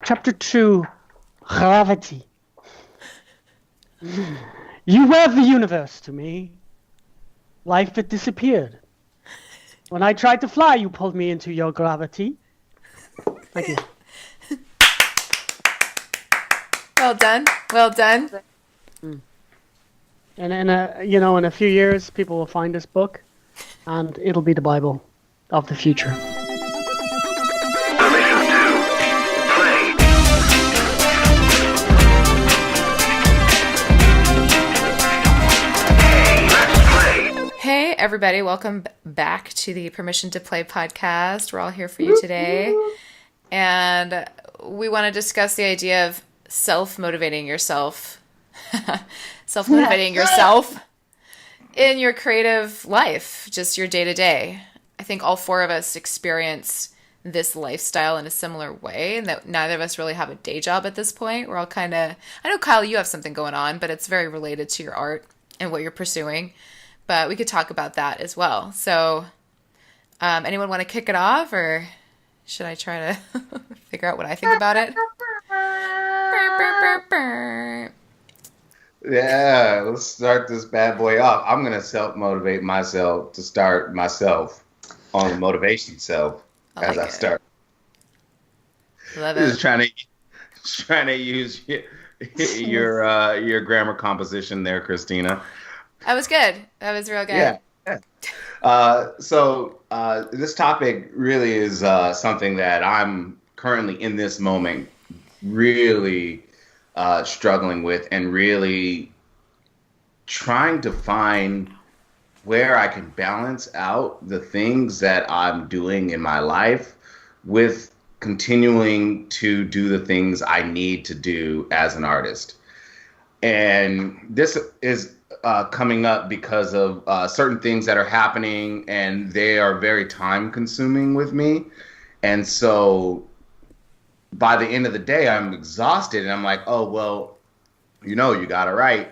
Chapter 2, Gravity. You were the universe to me. Life had disappeared. When I tried to fly, you pulled me into your gravity. Thank you. Well done. Well done. And in a few years, people will find this book, and it'll be the Bible of the future. Hey, everybody. Welcome back to the Permission to Play podcast. We're all here for you today. And we want to discuss the idea of self-motivating yourself. Self-motivating yourself in your creative life, just your day-to-day. I think all four of us experience this lifestyle in a similar way, and that neither of us really have a day job at this point. We're all kind of... I know, Kyle, you have something going on, but it's very related to your art and what you're pursuing. But we could talk about that as well. So, anyone want to kick it off, or should I try to figure out what I think about it? Yeah, let's start this bad boy off. I'm going to self-motivate myself to start myself on the motivation self as I start. Love it. Just trying to use your grammar composition there, Christina. That was good. That was real good. Yeah. So this topic really is something that I'm currently in this moment really struggling with, and really trying to find where I can balance out the things that I'm doing in my life with continuing to do the things I need to do as an artist. And this is coming up because of certain things that are happening, and they are very time consuming with me. And so by the end of the day, I'm exhausted, and I'm like, oh, well, you gotta write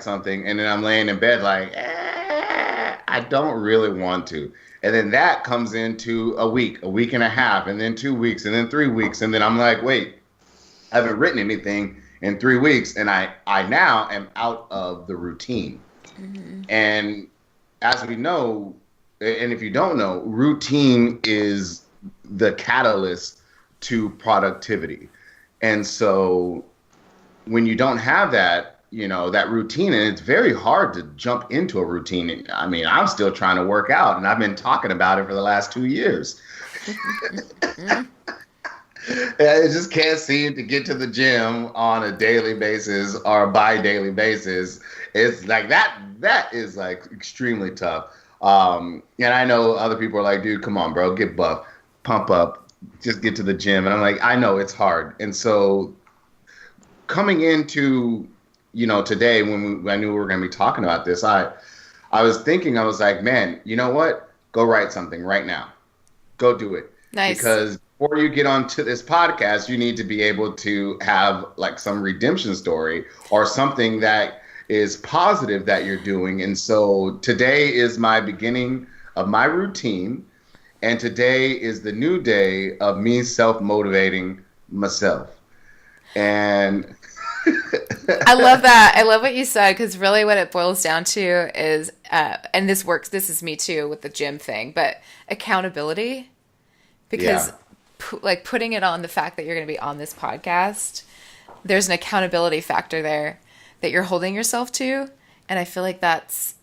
something. And then I'm laying in bed like, I don't really want to. And then that comes into a week and a half, and then 2 weeks, and then 3 weeks. And then I'm like, wait, I haven't written anything in 3 weeks, and I now am out of the routine. Mm-hmm. And as we know, and if you don't know, routine is the catalyst to productivity. And so when you don't have that, that routine, and it's very hard to jump into a routine. I mean, I'm still trying to work out, and I've been talking about it for the last 2 years. I just can't seem to get to the gym on a daily basis or a bi-daily basis. It's like that is like extremely tough. And I know other people are like, dude, come on, bro, get buff, pump up, just get to the gym. And I'm like, I know it's hard. And so coming into, today when I knew we were going to be talking about this, I was thinking, I was like, man, you know what? Go write something right now. Go do it. Nice. Because before you get onto this podcast, you need to be able to have like some redemption story or something that is positive that you're doing. And so today is my beginning of my routine. And today is the new day of me self-motivating myself. And I love that. I love what you said, because really what it boils down to is, and this is me too with the gym thing, but accountability. Because putting it on the fact that you're going to be on this podcast, there's an accountability factor there that you're holding yourself to. And I feel like that's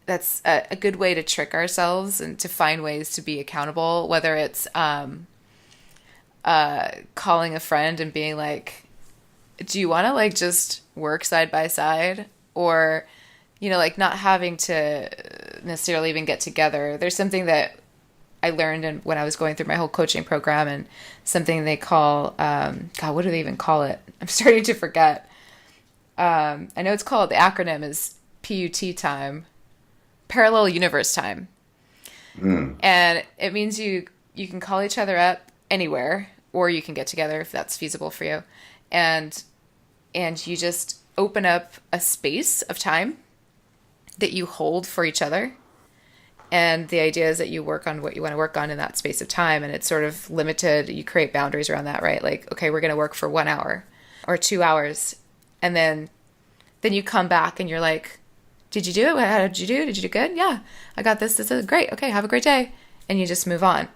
a good way to trick ourselves and to find ways to be accountable, whether it's calling a friend and being like, do you want to like just work side by side? Or, not having to necessarily even get together. There's something that I learned when I was going through my whole coaching program, and something they call, what do they even call it? I'm starting to forget. I know it's called, the acronym is PUT time, parallel universe time. And it means you can call each other up anywhere, or you can get together if that's feasible for you. And you just open up a space of time that you hold for each other. And the idea is that you work on what you want to work on in that space of time, and it's sort of limited. You create boundaries around that, right? Like, okay, we're going to work for 1 hour or 2 hours, and then you come back and you're like, did you do it? How did you do? Did you do good? Yeah, I got this. This is great. Okay, have a great day. And you just move on.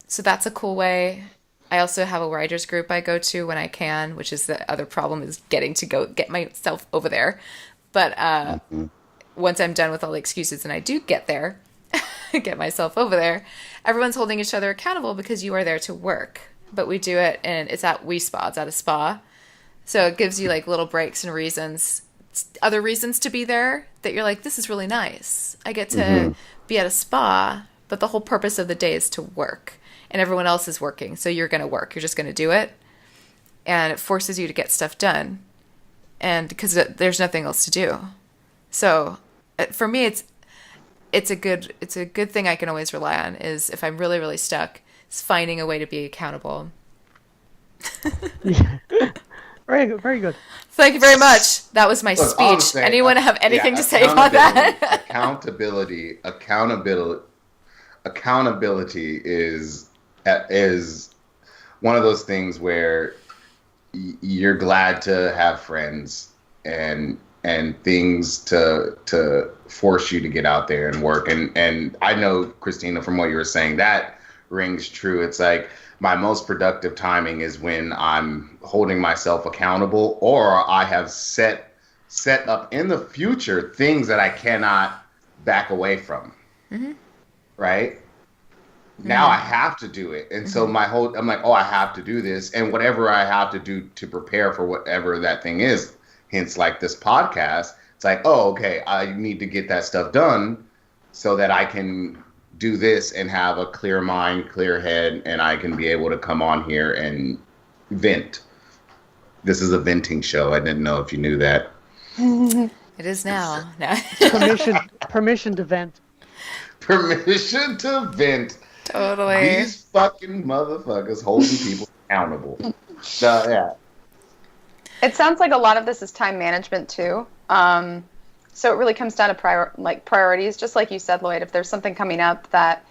So that's a cool way. I also have a writers group I go to when I can, which is the other problem, is getting to go get myself over there. But once I'm done with all the excuses and I do get there, get myself over there, everyone's holding each other accountable because you are there to work. But we do it, and it's at Spa. It's at a spa. So it gives you like little breaks and reasons, other reasons to be there that you're like, this is really nice. I get to be at a spa, but the whole purpose of the day is to work. And everyone else is working, so you're going to work. You're just going to do it. And it forces you to get stuff done. And because there's nothing else to do. So for me, it's a good thing I can always rely on, is if I'm really, really stuck, is finding a way to be accountable. Yeah. Very good. Very good. Thank you very much. That was my speech. Anyone have anything to say about that? Accountability is one of those things where you're glad to have friends and things to force you to get out there and work. And I know, Christina, from what you were saying, that rings true. It's like my most productive timing is when I'm holding myself accountable, or I have set up in the future things that I cannot back away from. Mm-hmm. Right? Now I have to do it. And so I'm like, oh, I have to do this. And whatever I have to do to prepare for whatever that thing is, hence like this podcast, it's like, oh, okay, I need to get that stuff done so that I can do this and have a clear mind, clear head, and I can be able to come on here and vent. This is a venting show. I didn't know if you knew that. It is now. No. Permission to vent. Permission to vent. Totally. These fucking motherfuckers holding people accountable. So, yeah. It sounds like a lot of this is time management too. So it really comes down to priorities, just like you said, Lloyd. If there's something coming up that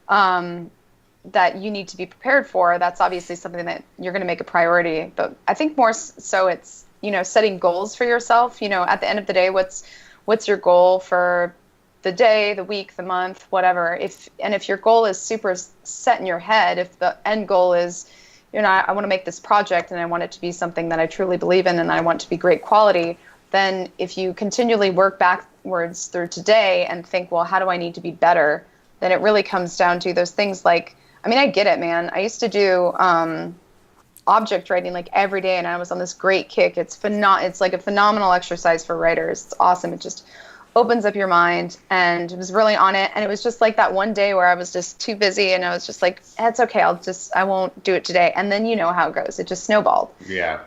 that you need to be prepared for, that's obviously something that you're going to make a priority. But I think more so it's, setting goals for yourself. At the end of the day, what's your goal for the day, the week, the month, whatever. If your goal is super set in your head, if the end goal is, I want to make this project and I want it to be something that I truly believe in and I want to be great quality, then if you continually work backwards through today and think, well, how do I need to be better? Then it really comes down to those things like, I get it, man. I used to do object writing like every day and I was on this great kick. It's like a phenomenal exercise for writers. It's awesome. It just opens up your mind, and was really on it. And it was just like that one day where I was just too busy and I was just like, it's okay. I won't do it today. And then you know how it goes. It just snowballed. Yeah.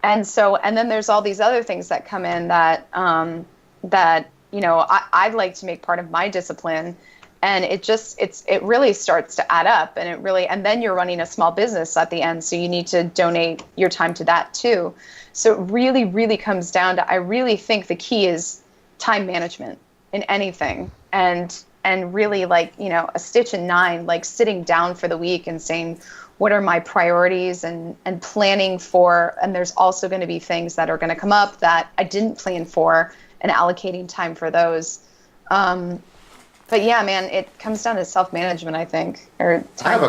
And then there's all these other things that come in that I'd like to make part of my discipline. And it really starts to add up, and then you're running a small business at the end. So you need to donate your time to that too. So it really, really comes down to, I really think the key is time management in anything, and really a stitch in nine, like sitting down for the week and saying, what are my priorities, and planning for, and there's also going to be things that are going to come up that I didn't plan for, and allocating time for those. But yeah, man, it comes down to self-management, I think, or time.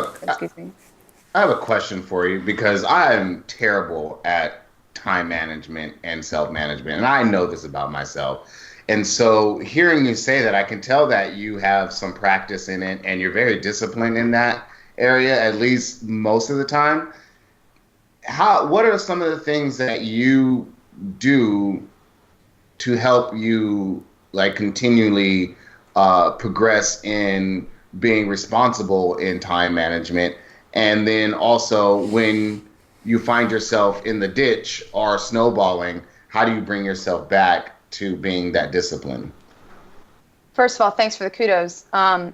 I have a question for you, because I am terrible at time management and self-management, and I know this about myself. And so hearing you say that, I can tell that you have some practice in it and you're very disciplined in that area, at least most of the time. What are some of the things that you do to help you continually progress in being responsible in time management? And then also, when you find yourself in the ditch or snowballing, how do you bring yourself back to being that disciplined? First of all, thanks for the kudos. I'm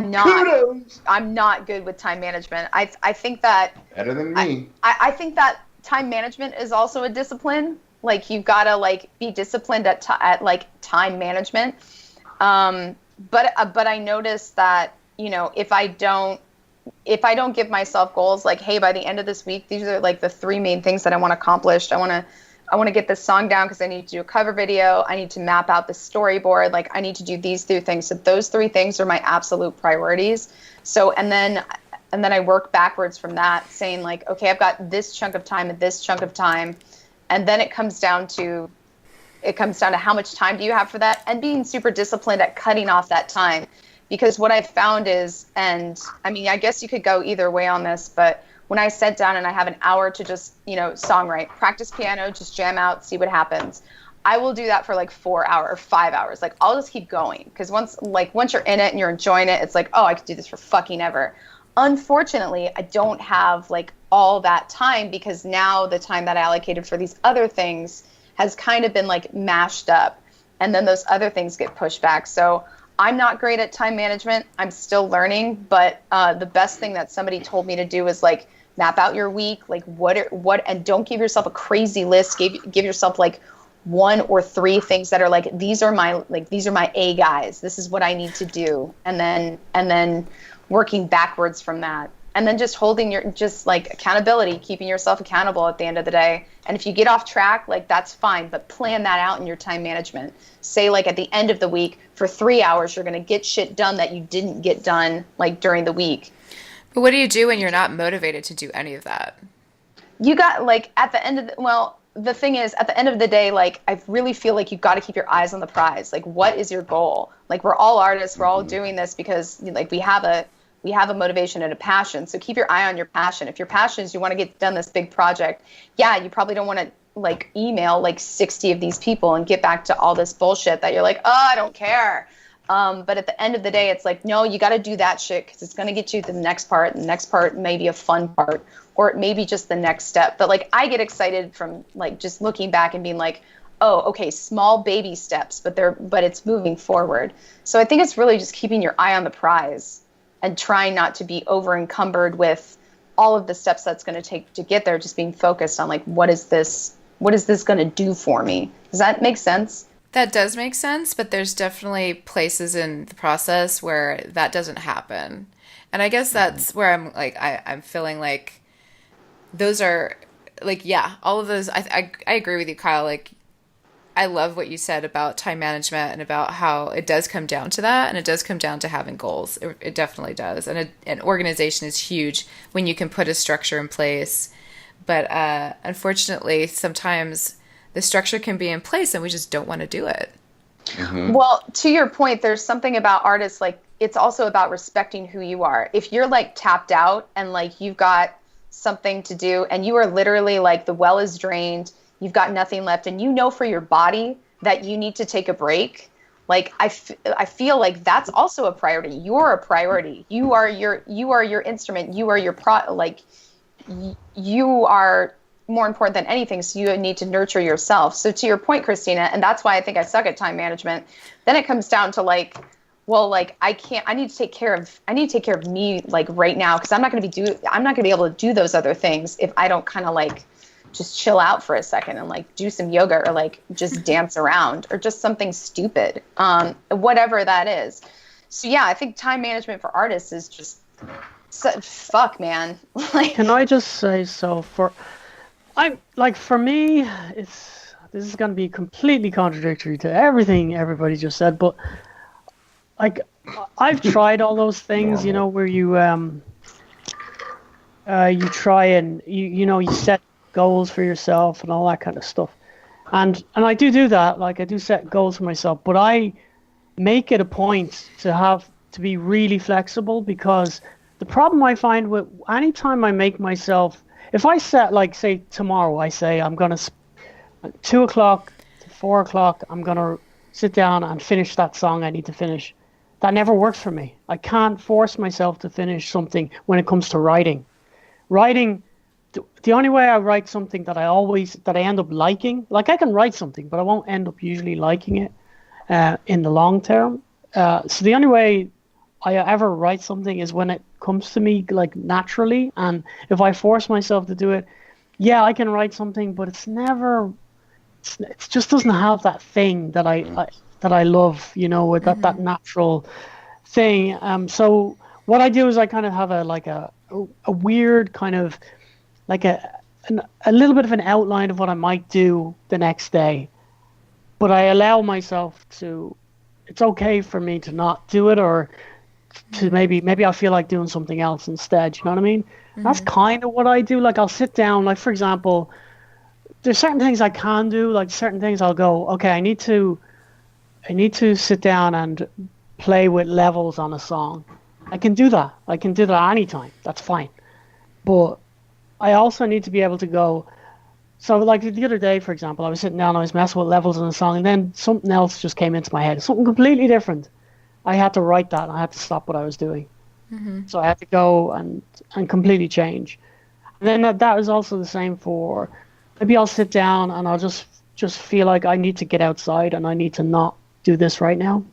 not good with time management. I think that better than me. I think that time management is also a discipline. Like, you've got to be disciplined at time management. But I noticed that, you know, if I don't give myself goals like, hey, by the end of this week, these are like the 3 main things that I want accomplished. I want to get this song down because I need to do a cover video. I need to map out the storyboard. Like, I need to do these 3 things. So those 3 things are my absolute priorities. So, and then I work backwards from that, saying like, okay, I've got this chunk of time and this chunk of time. And then it comes down to how much time do you have for that, and being super disciplined at cutting off that time. Because what I've found is, and I mean, I guess you could go either way on this, but when I sit down and I have an hour to just, you know, songwrite, practice piano, just jam out, see what happens, I will do that for like 4 hours or 5 hours. Like, I'll just keep going. Because once you're in it and you're enjoying it, it's like, oh, I could do this for fucking ever. Unfortunately, I don't have like all that time, because now the time that I allocated for these other things has kind of been like mashed up, and then those other things get pushed back. So I'm not great at time management. I'm still learning, but the best thing that somebody told me to do is like map out your week, like what, and don't give yourself a crazy list. Give yourself like 1 or 3 things that are like, these are my A guys. This is what I need to do, and then working backwards from that. And then just holding just like accountability, keeping yourself accountable at the end of the day. And if you get off track, like, that's fine, but plan that out in your time management. Say like at the end of the week, for 3 hours, you're going to get shit done that you didn't get done like during the week. But what do you do when you're not motivated to do any of that? You got like at the end of the thing is, at the end of the day, like, I really feel like you've got to keep your eyes on the prize. Like, what is your goal? Like, we're all artists. We're all doing this because like we have a motivation and a passion. So keep your eye on your passion. If your passion is you want to get done this big project, yeah, you probably don't want to like email like 60 of these people and get back to all this bullshit that you're like, oh, I don't care. But at the end of the day, it's like, no, you got to do that shit because it's going to get you to the next part. The next part may be a fun part, or it may be just the next step. But like, I get excited from like just looking back and being like, oh, okay, small baby steps, but it's moving forward. So I think it's really just keeping your eye on the prize and trying not to be over encumbered with all of the steps that's going to take to get there. Just being focused on like, what is this going to do for me? Does that make sense? That does make sense, but there's definitely places in the process where that doesn't happen. And I guess that's where I'm like, I'm feeling like those are like, yeah, all of those. I agree with you, Kyle. Like, I love what you said about time management and about how it does come down to that, and it does come down to having goals. It definitely does. And an organization is huge when you can put a structure in place. But unfortunately, sometimes the structure can be in place and we just don't want to do it. Mm-hmm. Well, to your point, there's something about artists, like, it's also about respecting who you are. If you're like tapped out and like you've got something to do and you are literally like the well is drained, you've got nothing left, and you know for your body that you need to take a break, like I feel like that's also a priority. You're a priority. You are your instrument. You are your you are more important than anything, so you need to nurture yourself. So to your point, Christina, and that's why I think I suck at time management, then it comes down to like, well, like I need to take care of me like right now, because I'm not going to be able to do those other things if I don't kind of like just chill out for a second and like do some yoga or like just dance around or just something stupid, whatever that is. So yeah, I think time management for artists is just fuck, man. Like, can I just say, so for me, this is going to be completely contradictory to everything everybody just said, but like I've tried all those things, you know, where you try and you set goals for yourself and all that kind of stuff, and I do that. Like, I do set goals for myself, but I make it a point to be really flexible, because the problem I find with anytime I make myself, if I set, like, say tomorrow, I say I'm gonna 2 o'clock to 4 o'clock, I'm gonna sit down and finish that song I need to finish. That never works for me. I can't force myself to finish something when it comes to writing. The only way I write something that I end up liking, like I can write something, but I won't end up usually liking it in the long term. So the only way I ever write something is when it comes to me like naturally, and if I force myself to do it, yeah, I can write something, but it just doesn't have that thing that I love, with that natural thing. So what I do is I kind of have a weird kind of like a little bit of an outline of what I might do the next day, but I allow myself to. It's okay for me to not do it, or to maybe I feel like doing something else instead. You know what I mean? That's kind of what I do. Like I'll sit down. Like for example, there's certain things I can do. Like certain things I'll go. Okay, I need to sit down and play with levels on a song. I can do that. I can do that anytime. That's fine. But I also need to be able to go. So, like the other day, for example, I was sitting down, I was messing with levels on a song, and then something else just came into my head, something completely different. I had to write that, and I had to stop what I was doing. So I had to go and completely change. And then that is also the same for maybe I'll sit down and I'll just feel like I need to get outside and I need to not do this right now.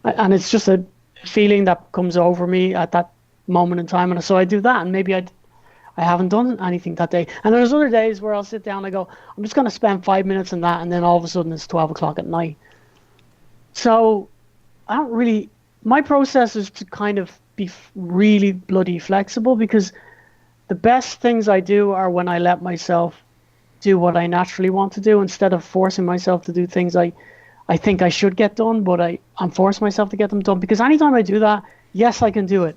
And it's just a feeling that comes over me at that moment in time, and so I do that, and maybe I haven't done anything that day. And there's other days where I'll sit down and I go, I'm just going to spend 5 minutes in that, and then all of a sudden it's 12 o'clock at night. So I don't really, my process is to kind of be really bloody flexible, because the best things I do are when I let myself do what I naturally want to do, instead of forcing myself to do things I think I should get done, but I'm forcing myself to get them done. Because anytime I do that, yes, I can do it,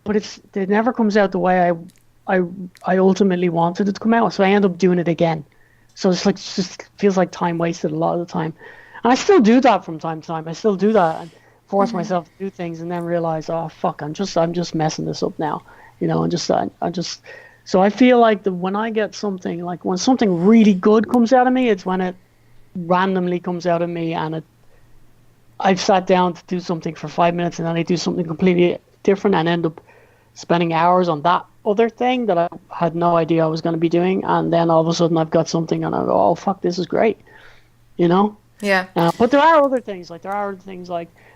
but it never comes out the way I ultimately wanted it to come out, so I end up doing it again. So it's just feels like time wasted a lot of the time, and I still do that from time to time. I still do that and force myself to do things, and then realize, oh fuck, I'm just messing this up now, and just so I feel like when I get something, like when something really good comes out of me, it's when it randomly comes out of me, and I've sat down to do something for 5 minutes, and then I do something completely different and end up spending hours on that other thing that I had no idea I was going to be doing, and then all of a sudden I've got something and I go, oh fuck, this is great, Yeah. But there are other things, like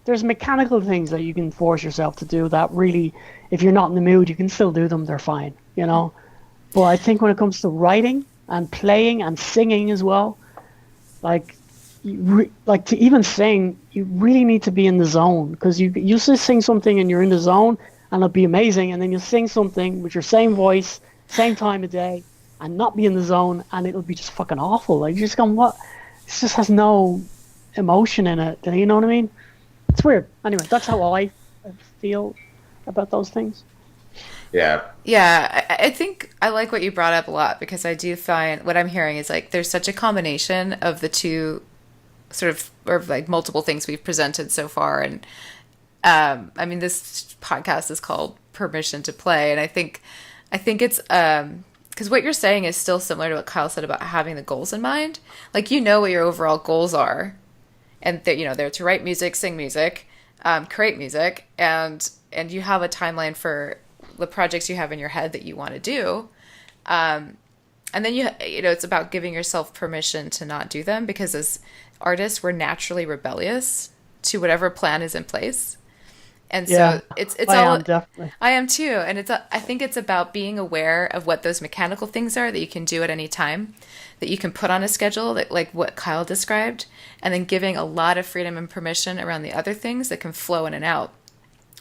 there's mechanical things that you can force yourself to do that really, if you're not in the mood, you can still do them, they're fine, But I think when it comes to writing and playing and singing as well, like to even sing, you really need to be in the zone, because you just sing something and you're in the zone, and it'll be amazing, and then you'll sing something with your same voice, same time of day, and not be in the zone, and it'll be just fucking awful. Like, you're just going, what? This just has no emotion in it. You know what I mean? It's weird. Anyway, that's how I feel about those things. Yeah. Yeah, I think I like what you brought up a lot, because I do find what I'm hearing is like there's such a combination of the two sort of, or like multiple things we've presented so far. And I mean, this podcast is called Permission to Play. And I think it's, because what you're saying is still similar to what Kyle said about having the goals in mind. Like, what your overall goals are, and they're to write music, sing music, create music, and you have a timeline for the projects you have in your head that you want to do. And then it's about giving yourself permission to not do them, because as artists, we're naturally rebellious to whatever plan is in place. And so it's all, definitely. I am too. And I think it's about being aware of what those mechanical things are that you can do at any time, that you can put on a schedule, that, like what Kyle described, and then giving a lot of freedom and permission around the other things that can flow in and out,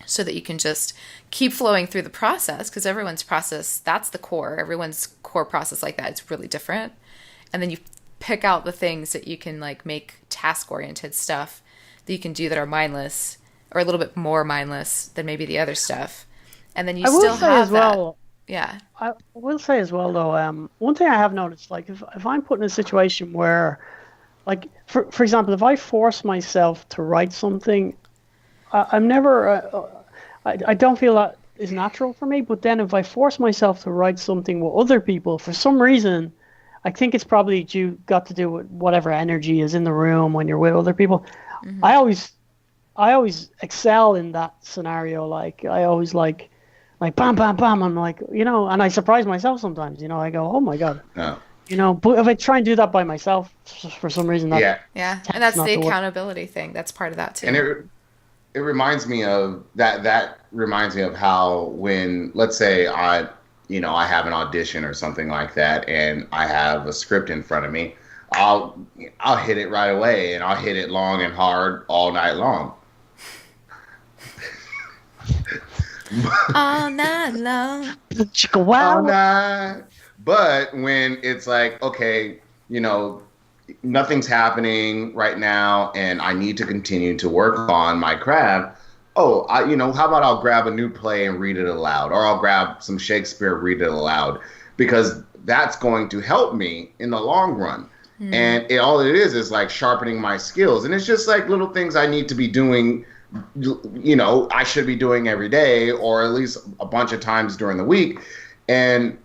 so that you can just keep flowing through the process, because everyone's process, that's the core. Everyone's core process like that, it's really different. And then you pick out the things that you can like make task-oriented stuff that you can do that are mindless, or a little bit more mindless than maybe the other stuff. And then you still have that. Yeah. I will say as well, though, one thing I have noticed, like if I'm put in a situation where, like, for example, if I force myself to write something, I'm never, I don't feel that is natural for me. But then if I force myself to write something with other people, for some reason, I think it's probably got to do with whatever energy is in the room when you're with other people. Mm-hmm. I always excel in that scenario. Like, I always like bam, bam, bam. I'm like, and I surprise myself sometimes, I go, oh my God. No. But if I try and do that by myself, for some reason, yeah. And that's the accountability thing. That's part of that too. And it reminds me of that reminds me of how, when, let's say I have an audition or something like that, and I have a script in front of me, I'll hit it right away, and I'll hit it long and hard all night long. All night long. Wow. All night. But when it's like, okay, nothing's happening right now, and I need to continue to work on my craft. Oh, how about I'll grab a new play and read it aloud, or I'll grab some Shakespeare, read it aloud, because that's going to help me in the long run. And all it is like sharpening my skills, and it's just like little things I need to be doing. I should be doing every day, or at least a bunch of times during the week, and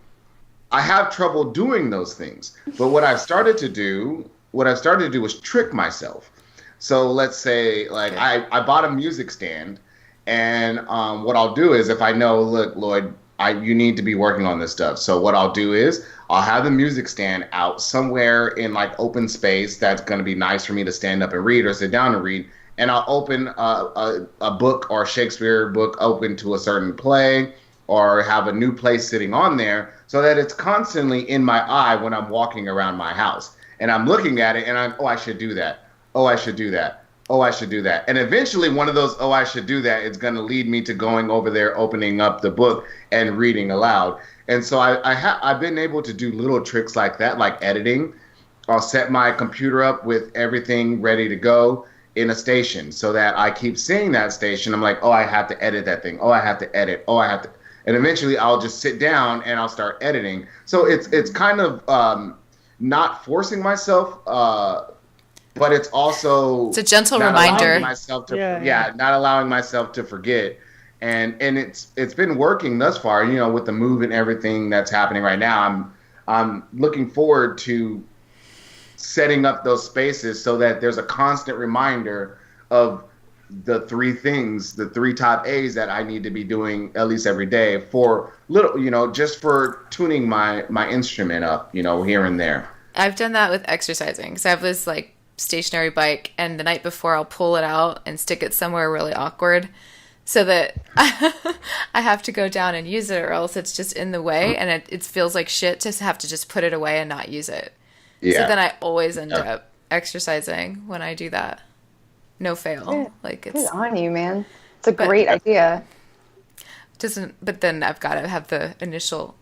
I have trouble doing those things. But what I've started to do is trick myself. So let's say, like, I bought a music stand, and what I'll do is, if I know, look, Lloyd, you need to be working on this stuff. So what I'll do is I'll have the music stand out somewhere in like open space that's going to be nice for me to stand up and read or sit down and read. And I'll open a book or Shakespeare book open to a certain play, or have a new play sitting on there, so that it's constantly in my eye when I'm walking around my house. And I'm looking at it, and I should do that. Oh, I should do that. Oh, I should do that. And eventually one of those, oh, I should do that, is going to lead me to going over there, opening up the book and reading aloud. And so I've been able to do little tricks like that, like editing. I'll set my computer up with everything ready to go in a station, so that I keep seeing that station. I'm like, oh, I have to edit that thing. Oh, I have to edit. Oh, I have to. And eventually I'll just sit down and I'll start editing. So it's kind of not forcing myself, but it's also it's a gentle reminder. Not allowing myself to forget. And it's been working thus far, with the move and everything that's happening right now. I'm looking forward to setting up those spaces so that there's a constant reminder of the three top A's that I need to be doing at least every day for just for tuning my instrument up, here and there. I've done that with exercising, because I have this like stationary bike, and the night before I'll pull it out and stick it somewhere really awkward, so that I have to go down and use it, or else it's just in the way, and it feels like shit to have to just put it away and not use it. Yeah. So then I always end up exercising when I do that. No fail. Good on you, man. It's a great idea. But then I've got to have the initial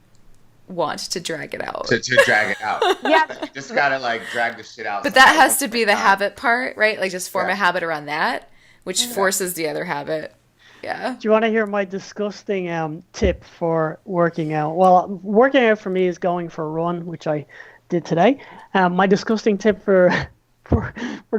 want to drag it out. To drag it out. Yeah. You just got to like drag the shit out. But that has to be the habit part, right? Like just form a habit around that, which forces the other habit. Yeah. Do you want to hear my disgusting tip for working out? Well, working out for me is going for a run, which I did today. My disgusting tip for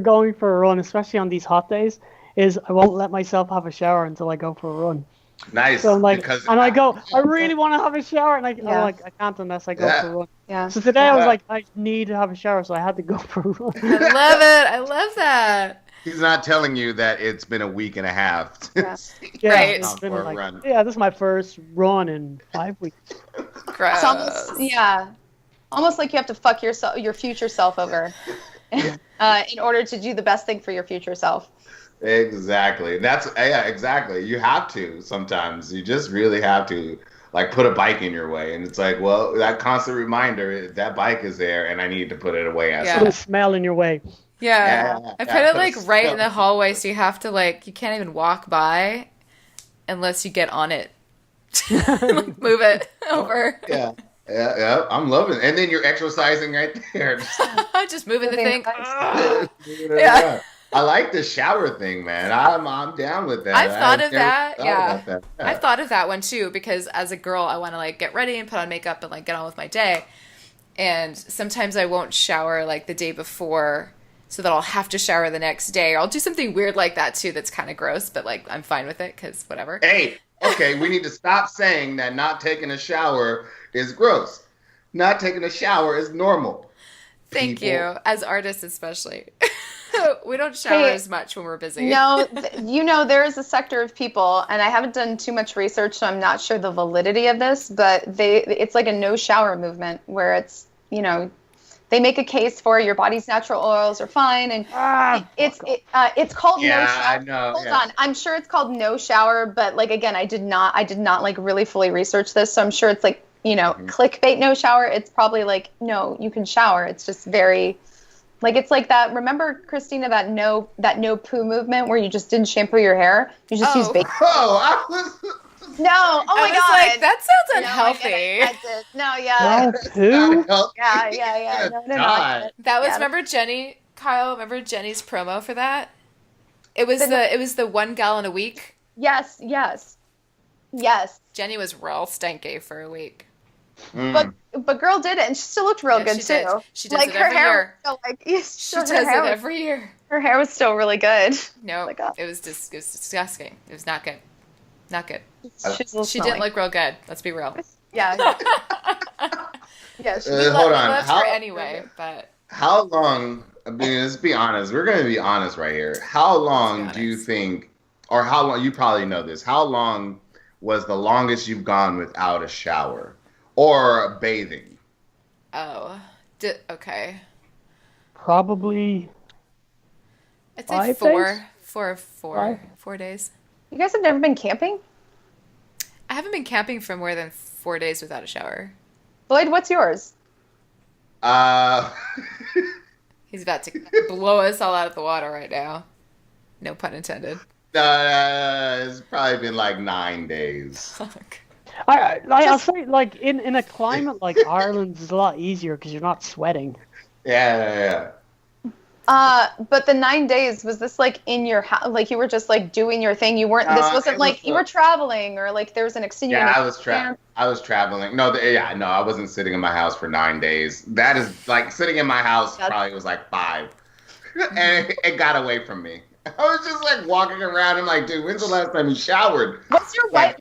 going for a run, especially on these hot days, is I won't let myself have a shower until I go for a run. Nice. So I'm like, I really want to have a shower, and I'm like, I can't unless I go for a run. Yeah. So today I was like, I need to have a shower, so I had to go for a run. I love it. I love that. He's not telling you that it's been a week and a half. Right. It's been like, this is my first run in 5 weeks. Gross. Almost like you have to fuck your future self over. In order to do the best thing for your future self. Exactly. Exactly. You have to sometimes. You just really have to, like, put a bike in your way, and it's like, well, that constant reminder, that bike is there, and I need to put it away. Put a smell in your way. Yeah. I put it like right in the hallway, so you have to you can't even walk by unless you get on it. Move it over. Yeah. Yeah, I'm loving it. And then you're exercising right there. Just moving the thing. Yeah. I like the shower thing, man. I'm down with that. I've thought of that. Yeah. I've thought of that one too, because as a girl, I want to get ready and put on makeup and get on with my day. And sometimes I won't shower the day before, so that I'll have to shower the next day. Or I'll do something weird like that too that's kind of gross, but I'm fine with it because whatever. Hey, okay, we need to stop saying that not taking a shower is gross. Not taking a shower is normal. Thank you. As artists especially. We don't shower as much when we're busy. No, there is a sector of people, and I haven't done too much research, so I'm not sure the validity of this, but it's like a no shower movement where it's, they make a case for your body's natural oils are fine, and it's called no shower. I know. Hold on, I'm sure it's called no shower, but again, I did not really fully research this, so I'm sure it's clickbait no shower. It's probably no, you can shower. It's just very Like it's like that. Remember, Christina, that no poo movement where you just didn't shampoo your hair. You just use baby. Oh, I was. No. Oh my God. Like, that sounds No, unhealthy. I did. No, yeah. No poo. Yeah. No. God. That was, Yeah. remember Jenny, Kyle? Remember Jenny's promo for that? It was the 1 gallon a week. Yes. Jenny was real stanky for a week. But girl did it, and she still looked real good she too. did. She does like it her every hair year. was still, She does it every year. Her hair was still really good. No, Like, it was disgusting. It was not good. Not good. She's a little She smelly. didn't look real good. Let's be real. Yeah. Yeah. Hold on. Loved her anyway, but How long? I mean, let's be honest. We're going to be honest right here. How long do you think, or how long? You probably know this. How long was the longest you've gone without a shower or bathing? oh, okay. Probably I'd say 5 four. days? 4 days. You guys have never been camping? I haven't been camping for more than 4 days without a shower. Lloyd, what's yours? He's about to blow us all out of the water right now. No pun intended. It's probably been like 9 days. Fuck. I'll say, like, in a climate like Ireland, it's a lot easier because you're not sweating. Yeah. But the 9 days, was this like in your house? Like you were just like doing your thing? You weren't, this wasn't like you were traveling or like there was an extenuating. Yeah, I was traveling. No, I wasn't sitting in my house for 9 days. That is like sitting in my house probably was like 5. And it got away from me. I was just like walking around. I'm like, dude, when's the last time you showered? Was your wife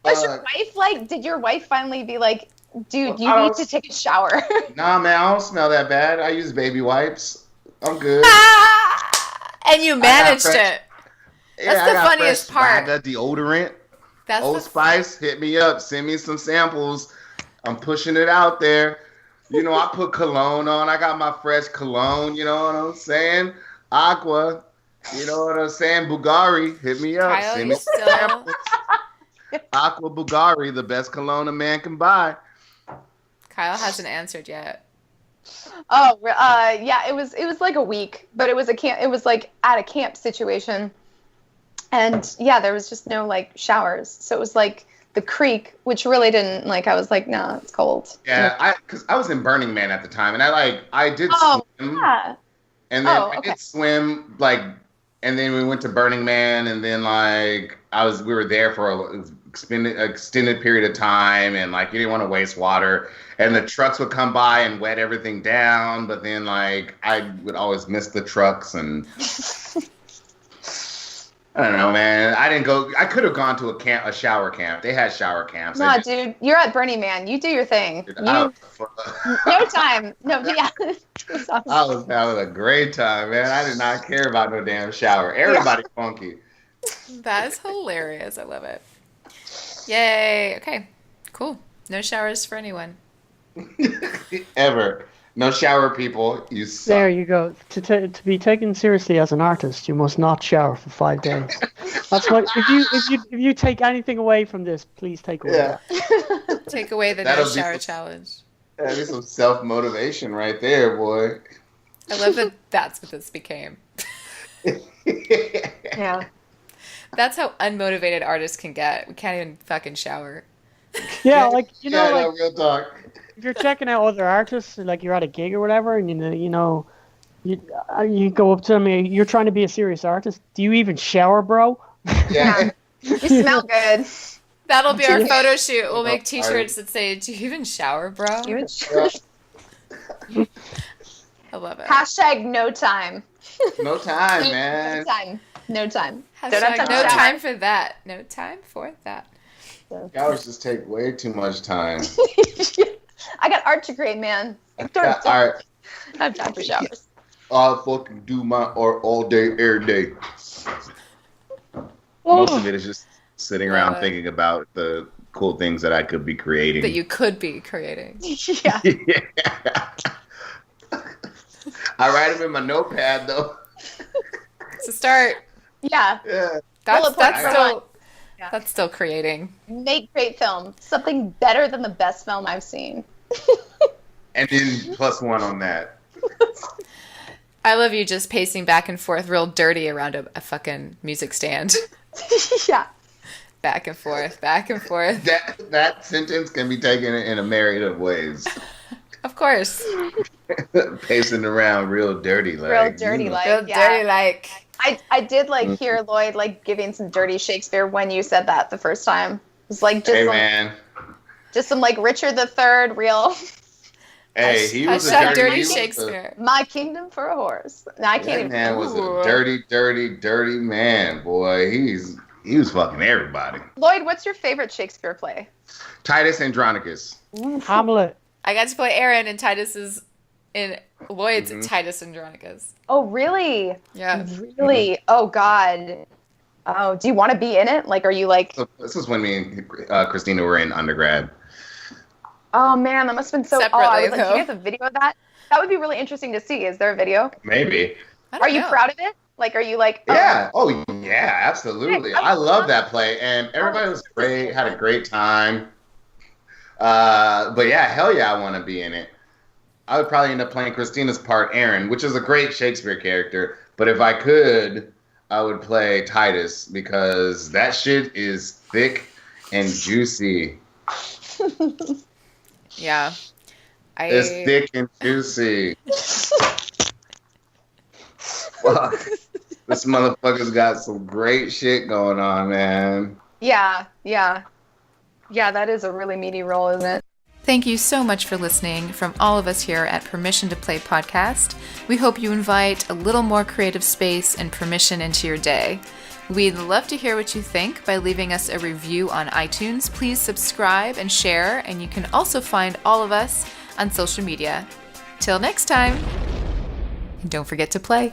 like, did your wife finally be like, dude, you need to take a shower? Nah, man, I don't smell that bad. I use baby wipes. I'm good. And you managed it. That's the funniest part. I got deodorant. That's Old Spice, hit me up. Send me some samples. I'm pushing it out there. You know, I put cologne on. I got my fresh cologne. You know what I'm saying? Aqua. You know what I'm saying? Bulgari, hit me up. Kyle, Send you me still... Aqua Bulgari, the best cologne a man can buy. Kyle hasn't answered yet. Oh, yeah, it was like a week, but it was like at a camp situation. And yeah, there was just no like showers. So it was like the creek, which really didn't like, I was like, nah, it's cold. Yeah, because I was in Burning Man at the time, and I did swim. Yeah. And then I did swim, like, and then we went to Burning Man, and then like we were there for an extended period of time, and like you didn't want to waste water, and the trucks would come by and wet everything down, but then like I would always miss the trucks, and I don't know, man. I could have gone to a shower camp. They had shower camps. Nah, dude, you're at Burning Man. You do your thing. No time. No, yeah. I was having a great time, man. I did not care about no damn shower. Everybody funky. That is hilarious. I love it. Yay. Okay. Cool. No showers for anyone. Ever. No shower, people. You suck. There you go. To be taken seriously as an artist, you must not shower for 5 days. That's what. If you take anything away from this, please take away that. Take away the That'll no be shower challenge. That'd be some self-motivation right there, boy. I love that that's what this became. Yeah. That's how unmotivated artists can get. We can't even fucking shower. Yeah, like no, real talk. If you're checking out other artists, like you're at a gig or whatever, and you go up to them, you're trying to be a serious artist. Do you even shower, bro? Yeah. You smell good. That'll be our photo shoot. We'll make t-shirts that say, "Do you even shower, bro?" I love it. Hashtag no time. No time, man. No time. Hashtag no time for that. No time for that. Showers just take way too much time. I got art to grade, man. All right. I have time for showers. I'll fucking do my art all day, every day. Most of it is just sitting around thinking about the cool things that I could be creating. That you could be creating. Yeah. I write them in my notepad, though. It's a start. Yeah. That's still creating. Make great film. Something better than the best film I've seen. And then +1 on that. I love you just pacing back and forth real dirty around a fucking music stand. Yeah. Back and forth, back and forth. That sentence can be taken in a myriad of ways. Of course. Pacing around real dirty like. Real dirty like. Real dirty like. I did like hear Lloyd like giving some dirty Shakespeare when you said that the first time. It was like just just some like Richard III real. Hey, he was a dirty Shakespeare. My kingdom for a horse. No, I can't even. That man was a dirty man, boy. He was fucking everybody. Lloyd, what's your favorite Shakespeare play? Titus Andronicus. Hamlet. I got to play Aaron in Lloyd's Titus Andronicus. Oh, really? Yeah. Really? Oh, God. Oh, do you want to be in it? Like, are you like... So this was when me and Christina were in undergrad. Oh, man, that must have been so... Separately, I was like, though. do you have a video of that? That would be really interesting to see. Is there a video? Maybe. Are you proud of it? Like, are you like... Yeah. Oh, yeah, absolutely. I love that play. And everybody was great, had a great time. But yeah, hell yeah, I want to be in it. I would probably end up playing Christina's part, Aaron, which is a great Shakespeare character. But if I could, I would play Titus because that shit is thick and juicy. Yeah. It's thick and juicy. Fuck. This motherfucker's got some great shit going on, man. Yeah, that is a really meaty role, isn't it? Thank you so much for listening from all of us here at Permission to Play podcast. We hope you invite a little more creative space and permission into your day. We'd love to hear what you think by leaving us a review on iTunes. Please subscribe and share, and you can also find all of us on social media. Till next time, and don't forget to play.